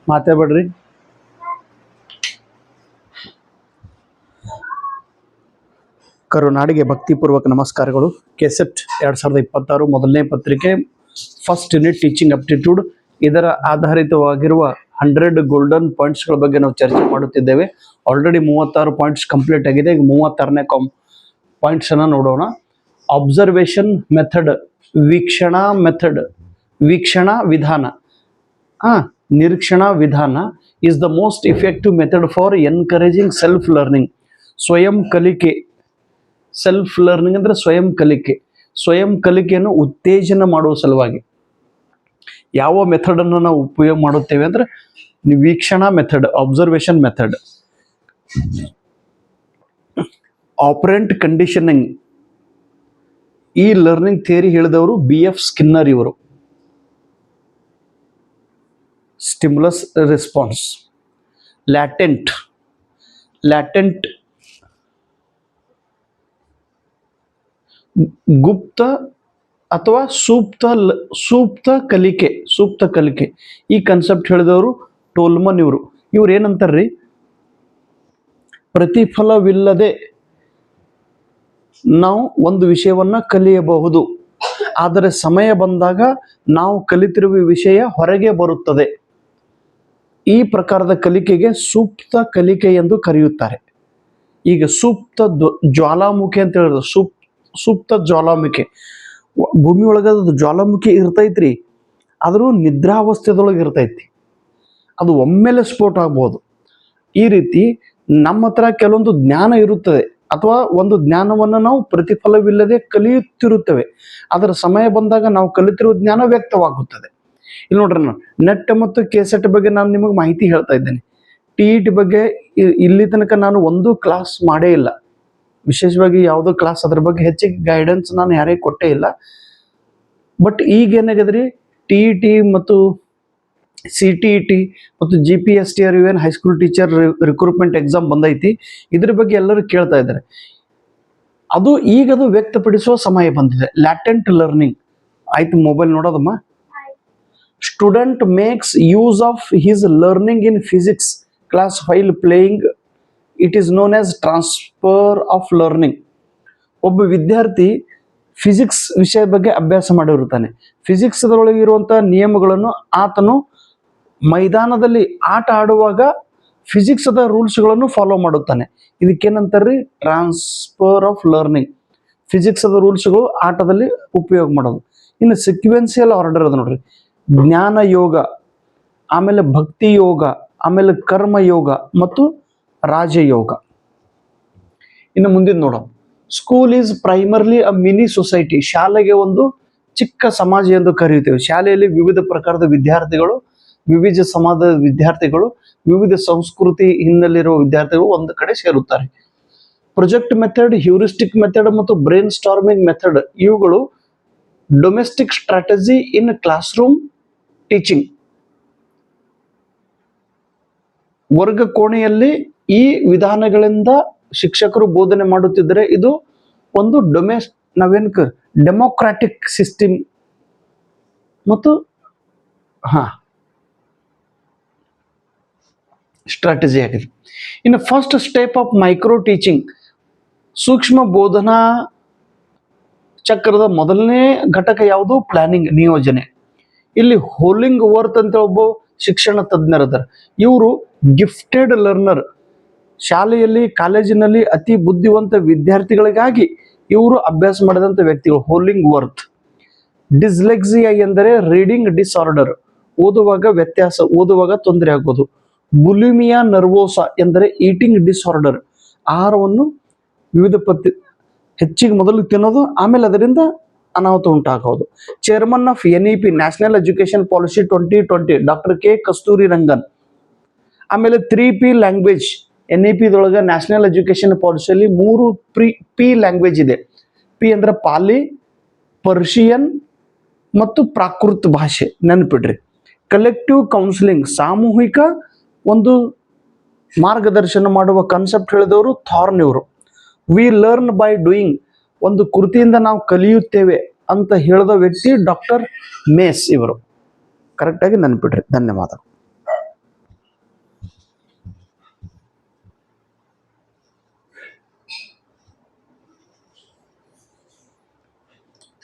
ಮಾತಾಡ್ಬೇಡ್ರಿ. ಕರುನಾಡಿಗೆ ಭಕ್ತಿಪೂರ್ವಕ ನಮಸ್ಕಾರಗಳು. ಕೆಸೆಟ್ 2026 ಮೊದಲನೇ ಪತ್ರಿಕೆ ಫಸ್ಟ್ ಯೂನಿಟ್ ಟೀಚಿಂಗ್ ಅಪ್ಟಿಟ್ಯೂಡ್, ಇದರ ಆಧಾರಿತವಾಗಿರುವ 100 ಗೋಲ್ಡನ್ ಪಾಯಿಂಟ್ಸ್ಗಳ ಬಗ್ಗೆ ನಾವು ಚರ್ಚೆ ಮಾಡುತ್ತಿದ್ದೇವೆ. ಆಲ್ರೆಡಿ 36 ಪಾಯಿಂಟ್ಸ್ ಕಂಪ್ಲೀಟ್ ಆಗಿದೆ. ಈಗ 36ನೇ ಪಾಯಿಂಟ್ಸ್ ಅನ್ನ ನೋಡೋಣ. ಅಬ್ಸರ್ವೇಷನ್ ಮೆಥಡ್, ವೀಕ್ಷಣಾ ವಿಧಾನ, ನಿರೀಕ್ಷಣಾ ವಿಧಾನ is the most effective method for encouraging self learning. ಸ್ವಯಂ ಕಲಿಕೆ, ಸೆಲ್ಫ್ ಲರ್ನಿಂಗ್ ಅಂದ್ರೆ ಸ್ವಯಂ ಕಲಿಕೆಯನ್ನು ಉತ್ತೇಜನ ಮಾಡುವ ಸಲುವಾಗಿ ಯಾವ ಮೆಥಡ್ ಅನ್ನು ನಾವು ಉಪಯೋಗ ಮಾಡುತ್ತೇವೆ ಅಂದ್ರೆ ವೀಕ್ಷಣಾ method, observation method. Operant conditioning, ಈ ಲರ್ನಿಂಗ್ ಥಿಯರಿ ಹೇಳಿದವರು BF ಸ್ಕಿನ್ನರ್. ಇವರು ಸ್ಟಿಮ್ಯುಲಸ್ ರೆಸ್ಪಾನ್ಸ್, ಲ್ಯಾಟೆಂಟ್ ಗುಪ್ತ ಅಥವಾ ಸೂಕ್ತ ಕಲಿಕೆ ಈ ಕಾನ್ಸೆಪ್ಟ್ ಹೇಳಿದವರು ಟೋಲ್ಮನ್. ಇವ್ರು ಏನಂತಾರ್ರಿ, ಪ್ರತಿಫಲವಿಲ್ಲದೆ ನಾವು ಒಂದು ವಿಷಯವನ್ನ ಕಲಿಯಬಹುದು, ಆದರೆ ಸಮಯ ಬಂದಾಗ ನಾವು ಕಲಿತಿರುವ ವಿಷಯ ಹೊರಗೆ ಬರುತ್ತದೆ. ಈ ಪ್ರಕಾರದ ಕಲಿಕೆಗೆ ಸೂಕ್ತ ಕಲಿಕೆ ಎಂದು ಕರೆಯುತ್ತಾರೆ. ಈಗ ಸೂಕ್ತ ಜ್ವಾಲಾಮುಖಿ ಅಂತ ಹೇಳಿದ್ರು. ಸೂಕ್ತ ಜ್ವಾಲಾಮುಖಿ, ಭೂಮಿ ಒಳಗ ಜ್ವಾಲಾಮುಖಿ ಇರ್ತೈತ್ರಿ, ಆದ್ರೂ ನಿದ್ರಾವಸ್ಥೆದೊಳಗೆ ಇರ್ತೈತಿ, ಅದು ಒಮ್ಮೆಲೆ ಸ್ಫೋಟ ಆಗ್ಬಹುದು. ಈ ರೀತಿ ನಮ್ಮ ಹತ್ರ ಕೆಲವೊಂದು ಜ್ಞಾನ ಇರುತ್ತದೆ, ಅಥವಾ ಒಂದು ಜ್ಞಾನವನ್ನು ನಾವು ಪ್ರತಿಫಲವಿಲ್ಲದೆ ಕಲಿಯುತ್ತಿರುತ್ತೇವೆ, ಅದರ ಸಮಯ ಬಂದಾಗ ನಾವು ಕಲಿತಿರುವ ಜ್ಞಾನ ವ್ಯಕ್ತವಾಗುತ್ತದೆ. ಇಲ್ಲಿ ನೋಡ್ರಿ, ನೆಟ್ ಮತ್ತು ಕೆಸೆಟ್ ಬಗ್ಗೆ ನಾನು ನಿಮಗೆ ಮಾಹಿತಿ ಹೇಳ್ತಾ ಇದ್ದೇನೆ. TET ಬಗ್ಗೆ ಇಲ್ಲಿ ತನಕ ನಾನು ಒಂದು ಕ್ಲಾಸ್ ಮಾಡೇ ಇಲ್ಲ, ವಿಶೇಷವಾಗಿ ಯಾವುದೋ ಕ್ಲಾಸ್ ಅದ್ರ ಬಗ್ಗೆ ಹೆಚ್ಚಿಗೆ ಗೈಡೆನ್ಸ್ ನಾನು ಯಾರಿಗೆ ಕೊಟ್ಟೇ ಇಲ್ಲ. ಬಟ್ ಈಗ ಏನಾಗಿದ್ರಿ, TET ಮತ್ತು CTET ಮತ್ತು GPSTR UN high school teacher recruitment exam ಬಂದೈತಿ. ಇದ್ರ ಬಗ್ಗೆ ಎಲ್ಲರೂ ಕೇಳ್ತಾ ಇದ್ದಾರೆ. ಈಗದು ವ್ಯಕ್ತಪಡಿಸುವ ಸಮಯ ಬಂದಿದೆ. ಲ್ಯಾಟೆಂಟ್ ಲರ್ನಿಂಗ್ ಆಯ್ತು. ಮೊಬೈಲ್ ನೋಡೋದಮ್ಮ. Student makes use of his learning in physics class while playing, it is known as transfer of learning. ಒಬ್ಬ ವಿದ್ಯಾರ್ಥಿ ಫಿಸಿಕ್ಸ್ ವಿಷಯ ಬಗ್ಗೆ ಅಭ್ಯಾಸ ಮಾಡಿರುತ್ತಾನೆ. ಫಿಸಿಕ್ಸ್ ಅದರೊಳಗೆ ಇರುವಂತಹ ನಿಯಮಗಳನ್ನು ಆತನು ಮೈದಾನದಲ್ಲಿ ಆಟ ಆಡುವಾಗ ಫಿಸಿಕ್ಸ್ ಅದ ರೂಲ್ಸ್ಗಳನ್ನು ಫಾಲೋ ಮಾಡುತ್ತಾನೆ. ಇದಕ್ಕೇನಂತಾರ್ರಿ, ಟ್ರಾನ್ಸ್ಫರ್ ಆಫ್ ಲರ್ನಿಂಗ್. ಫಿಸಿಕ್ಸ್ ಅದ ರೂಲ್ಸ್ಗಳು ಆಟದಲ್ಲಿ ಉಪಯೋಗ ಮಾಡೋದು. ಇನ್ನು ಸಿಕ್ವೆನ್ಸಿಯಲ್ ಆರ್ಡರ್ ಅದ ನೋಡ್ರಿ, ಜ್ಞಾನ ಯೋಗ, ಆಮೇಲೆ ಭಕ್ತಿ ಯೋಗ, ಆಮೇಲೆ ಕರ್ಮ ಯೋಗ ಮತ್ತು ರಾಜಯೋಗ. ಇನ್ನು ಮುಂದಿನ ನೋಡೋಣ. School is primarily a mini society. ಶಾಲೆಗೆ ಒಂದು ಚಿಕ್ಕ ಸಮಾಜ ಎಂದು ಕರೆಯುತ್ತೇವೆ. ಶಾಲೆಯಲ್ಲಿ ವಿವಿಧ ಪ್ರಕಾರದ ವಿದ್ಯಾರ್ಥಿಗಳು, ವಿವಿಧ ಸಮಾಜದ ವಿದ್ಯಾರ್ಥಿಗಳು, ವಿವಿಧ ಸಂಸ್ಕೃತಿ ಹಿನ್ನೆಲೆ ಇರುವ ವಿದ್ಯಾರ್ಥಿಗಳು ಒಂದು ಕಡೆ ಸೇರುತ್ತಾರೆ. ಪ್ರೊಜೆಕ್ಟ್ ಮೆಥಡ್, ಹ್ಯೂರಿಸ್ಟಿಕ್ ಮೆಥಡ್ ಮತ್ತು ಬ್ರೈನ್ ಸ್ಟಾರ್ಮಿಂಗ್ ಮೆಥಡ್ ಇವುಗಳು domestic strategy in class room teaching. ವರ್ಗ ಕೋಣೆಯಲ್ಲಿ ಈ ವಿಧಾನಗಳಿಂದ ಶಿಕ್ಷಕರು ಬೋಧನೆ ಮಾಡುತ್ತಿದ್ದರೆ ಇದು ಒಂದು ಡೆಮೋಕ್ರಾಟಿಕ್ ಸಿಸ್ಟಮ್ ಮತ್ತು ಸ್ಟ್ರಾಟಜಿ ಆಗಿದೆ. ಇನ್ನು first step of micro teaching, ಸೂಕ್ಷ್ಮ ಬೋಧನಾ ಚಕ್ರದ ಮೊದಲನೇ ಘಟಕ ಯಾವುದು? ಪ್ಲಾನಿಂಗ್, ನಿಯೋಜನೆ. ಇಲ್ಲಿ ಹೋಲಿಂಗ್ ವರ್ತ್ ಅಂತ ಒಬ್ಬ ಶಿಕ್ಷಣ ತಜ್ಞರದಾರ. ಇವರು ಗಿಫ್ಟೆಡ್ ಲರ್ನರ್, ಶಾಲೆಯಲ್ಲಿ ಕಾಲೇಜಿನಲ್ಲಿ ಅತಿ ಬುದ್ಧಿವಂತ ವಿದ್ಯಾರ್ಥಿಗಳಿಗಾಗಿ ಇವರು ಅಭ್ಯಾಸ ಮಾಡಿದಂಥ ವ್ಯಕ್ತಿಗಳು. ಹೋಲಿಂಗ್ ವರ್ತ್. ಡಿಸ್ಲೆಕ್ಸಿಯಾ ಎಂದರೆ ರೀಡಿಂಗ್ ಡಿಸಾರ್ಡರ್, ಓದುವಾಗ ತೊಂದರೆ ಆಗೋದು. ಬುಲಿಮಿಯಾ ನರ್ವೋಸಾ ಎಂದರೆ ಈಟಿಂಗ್ ಡಿಸಾರ್ಡರ್, ಆಹಾರವನ್ನು ಹೆಚ್ಚಿಗೆ ಮೊದಲು ತಿನ್ನೋದು, ಆಮೇಲೆ ಅದರಿಂದ ಅನಾಹುತ ಉಂಟಾಗೋದು. Chairman of NEP national education policy 2020 doctor K Kasturi Rangan. ಆಮೇಲೆ 3P ಲ್ಯಾಂಗ್ವೇಜ್, NEP ದೊಳಗ ನ್ಯಾಷನಲ್ ಎಜುಕೇಶನ್ ಪಾಲಿಸಿಯಲ್ಲಿ 3 P ಲ್ಯಾಂಗ್ವೇಜ್ ಇದೆ. P ಅಂದ್ರೆ ಪಾಲಿ, ಪರ್ಷಿಯನ್ ಮತ್ತು ಪ್ರಾಕೃತ ಭಾಷೆ, ನೆನಪಿಡ್ರಿ. ಕಲೆಕ್ಟಿವ್ ಕೌನ್ಸಿಲಿಂಗ್, ಸಾಮೂಹಿಕ ಒಂದು ಮಾರ್ಗದರ್ಶನ ಮಾಡುವ ಕಾನ್ಸೆಪ್ಟ್ ಹೇಳಿದವರು ಥಾರ್ನ್ ಇವರು. ವಿ ಲರ್ನ್ ಬೈ ಡೂಯಿಂಗ್, ಒಂದು ಕೃತಿಯಿಂದ ನಾವು ಕಲಿಯುತ್ತೇವೆ ಅಂತ ಹೇಳಿದ ವ್ಯಕ್ತಿ ಡಾಕ್ಟರ್ ಮೇಸ್ ಇವರು. ಕರೆಕ್ಟಾಗಿ ನೆನ್ಪಿಡ್ರಿ. ಧನ್ಯವಾದ.